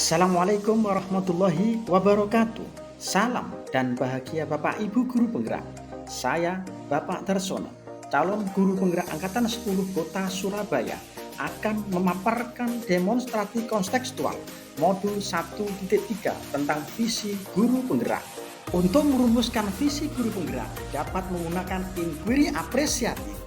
Assalamualaikum warahmatullahi wabarakatuh. Salam dan bahagia Bapak Ibu Guru Penggerak. Saya Bapak Darsono, calon guru penggerak Angkatan 10 Kota Surabaya, akan memaparkan demonstrasi kontekstual modul 1.3 tentang visi guru penggerak. Untuk merumuskan visi guru penggerak dapat menggunakan inquiry apresiatif.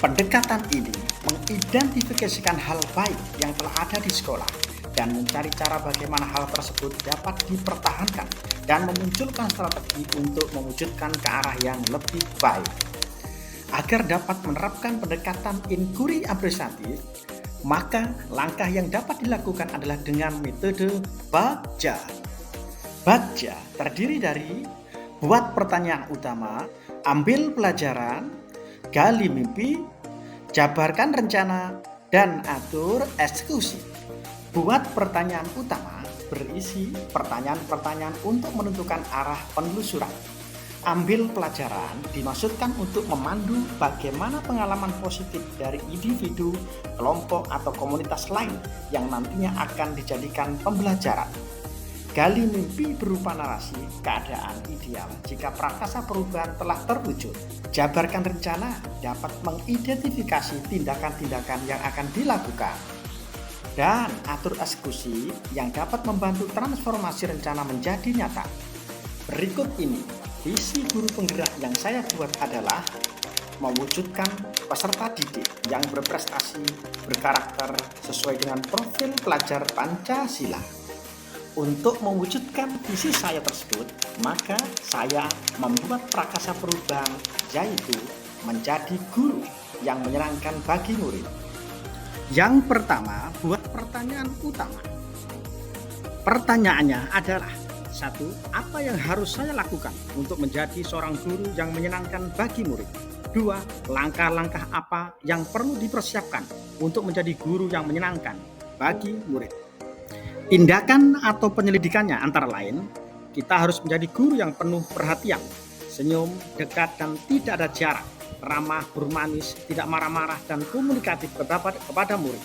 Pendekatan ini mengidentifikasikan hal baik yang telah ada di sekolah dan mencari cara bagaimana hal tersebut dapat dipertahankan dan memunculkan strategi untuk mewujudkan ke arah yang lebih baik. Agar dapat menerapkan pendekatan inquiry apresiatif, maka langkah yang dapat dilakukan adalah dengan metode baca. Baca terdiri dari buat pertanyaan utama, ambil pelajaran, gali mimpi, jabarkan rencana, dan atur eksekusi. Buat pertanyaan utama berisi pertanyaan-pertanyaan untuk menentukan arah penelusuran. Ambil pelajaran dimaksudkan untuk memandu bagaimana pengalaman positif dari individu, kelompok, atau komunitas lain yang nantinya akan dijadikan pembelajaran. Gali mimpi berupa narasi keadaan ideal jika prakasa perubahan telah terwujud. Jabarkan rencana dapat mengidentifikasi tindakan-tindakan yang akan dilakukan. Dan atur eksekusi yang dapat membantu transformasi rencana menjadi nyata. Berikut ini visi guru penggerak yang saya buat adalah mewujudkan peserta didik yang berprestasi, berkarakter sesuai dengan profil pelajar Pancasila. Untuk mewujudkan visi saya tersebut, maka saya membuat prakasa perubahan, yaitu menjadi guru yang menyenangkan bagi murid. Yang pertama, buat pertanyaan utama. Pertanyaannya adalah, 1. Apa yang harus saya lakukan untuk menjadi seorang guru yang menyenangkan bagi murid? 2. Langkah-langkah apa yang perlu dipersiapkan untuk menjadi guru yang menyenangkan bagi murid? Tindakan atau penyelidikannya antara lain, kita harus menjadi guru yang penuh perhatian, senyum, dekat, dan tidak ada jarak, ramah, bermanis, tidak marah-marah, dan komunikatif kepada murid.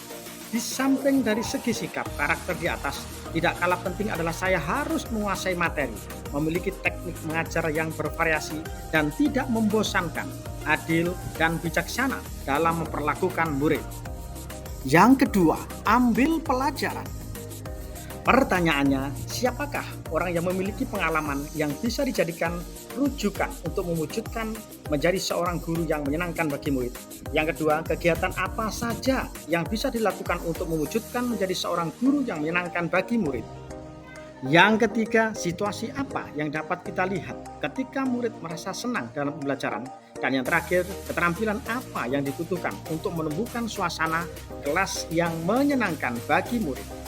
Di samping dari segi sikap karakter di atas, tidak kalah penting adalah saya harus menguasai materi, memiliki teknik mengajar yang bervariasi dan tidak membosankan, adil dan bijaksana dalam memperlakukan murid. Yang kedua, ambil pelajaran. Pertanyaannya, siapakah orang yang memiliki pengalaman yang bisa dijadikan rujukan untuk mewujudkan menjadi seorang guru yang menyenangkan bagi murid? Yang kedua, kegiatan apa saja yang bisa dilakukan untuk mewujudkan menjadi seorang guru yang menyenangkan bagi murid? Yang ketiga, situasi apa yang dapat kita lihat ketika murid merasa senang dalam pembelajaran? Dan yang terakhir, keterampilan apa yang dibutuhkan untuk menumbuhkan suasana kelas yang menyenangkan bagi murid?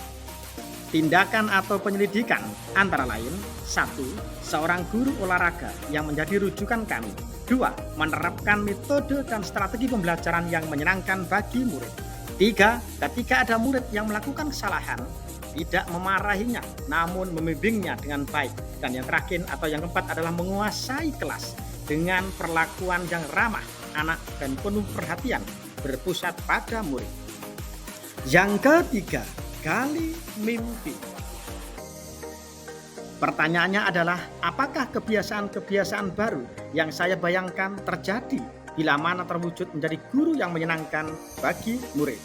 Tindakan atau penyelidikan antara lain, 1. Seorang guru olahraga yang menjadi rujukan kami. 2. Menerapkan metode dan strategi pembelajaran yang menyenangkan bagi murid. 3. Ketika ada murid yang melakukan kesalahan, tidak memarahinya, namun membimbingnya dengan baik. Dan yang terakhir atau yang keempat adalah menguasai kelas dengan perlakuan yang ramah, anak, dan penuh perhatian, berpusat pada murid. Yang ketiga, gali mimpi. Pertanyaannya adalah, apakah kebiasaan-kebiasaan baru yang saya bayangkan terjadi bila mana terwujud menjadi guru yang menyenangkan bagi murid?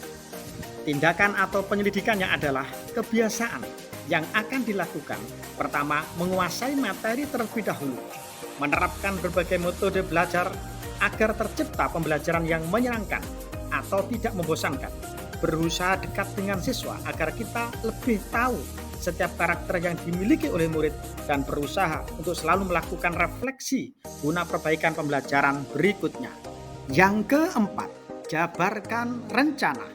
Tindakan atau penyelidikannya adalah kebiasaan yang akan dilakukan. Pertama, menguasai materi terlebih dahulu, menerapkan berbagai metode belajar agar tercipta pembelajaran yang menyenangkan atau tidak membosankan. Berusaha dekat dengan siswa agar kita lebih tahu setiap karakter yang dimiliki oleh murid dan berusaha untuk selalu melakukan refleksi guna perbaikan pembelajaran berikutnya. Yang keempat, jabarkan rencana.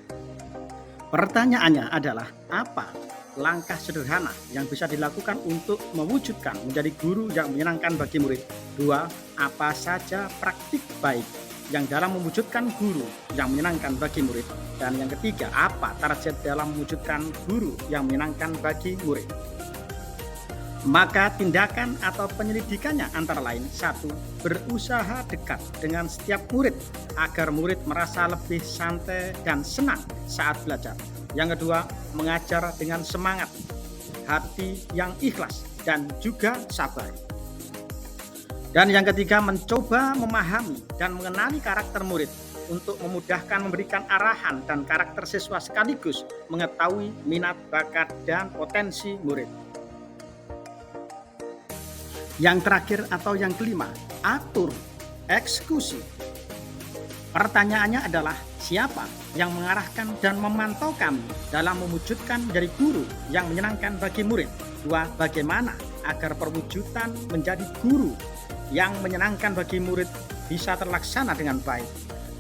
Pertanyaannya adalah, apa langkah sederhana yang bisa dilakukan untuk mewujudkan menjadi guru yang menyenangkan bagi murid? 2. Apa saja praktik baik yang dalam mewujudkan guru yang menyenangkan bagi murid? Dan yang ketiga, apa target dalam mewujudkan guru yang menyenangkan bagi murid? Maka tindakan atau penyelidikannya antara lain, 1. Berusaha dekat dengan setiap murid agar murid merasa lebih santai dan senang saat belajar. Yang kedua, mengajar dengan semangat, hati yang ikhlas, dan juga sabar. Dan yang ketiga, mencoba memahami dan mengenali karakter murid untuk memudahkan memberikan arahan dan karakter siswa sekaligus mengetahui minat, bakat, dan potensi murid. Yang terakhir atau yang kelima, atur eksekusi. Pertanyaannya adalah, siapa yang mengarahkan dan memantau kami dalam mewujudkan menjadi guru yang menyenangkan bagi murid? Dua, bagaimana agar perwujudan menjadi guru yang menyenangkan bagi murid bisa terlaksana dengan baik?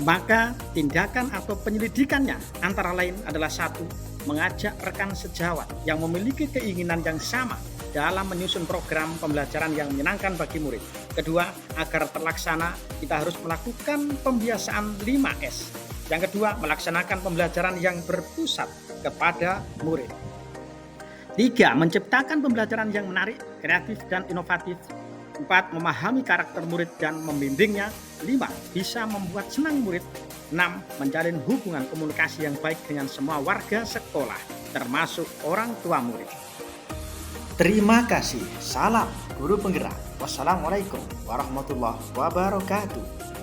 Maka tindakan atau penyelidikannya antara lain adalah satu, mengajak rekan sejawat yang memiliki keinginan yang sama dalam menyusun program pembelajaran yang menyenangkan bagi murid. Kedua, agar terlaksana kita harus melakukan pembiasaan 5S. Yang kedua, melaksanakan pembelajaran yang berpusat kepada murid. Tiga, menciptakan pembelajaran yang menarik, kreatif, dan inovatif. 4. Memahami karakter murid dan membimbingnya. 5. Bisa membuat senang murid. 6. Menjalin hubungan komunikasi yang baik dengan semua warga sekolah, termasuk orang tua murid. Terima kasih. Salam guru penggerak. Wassalamualaikum warahmatullahi wabarakatuh.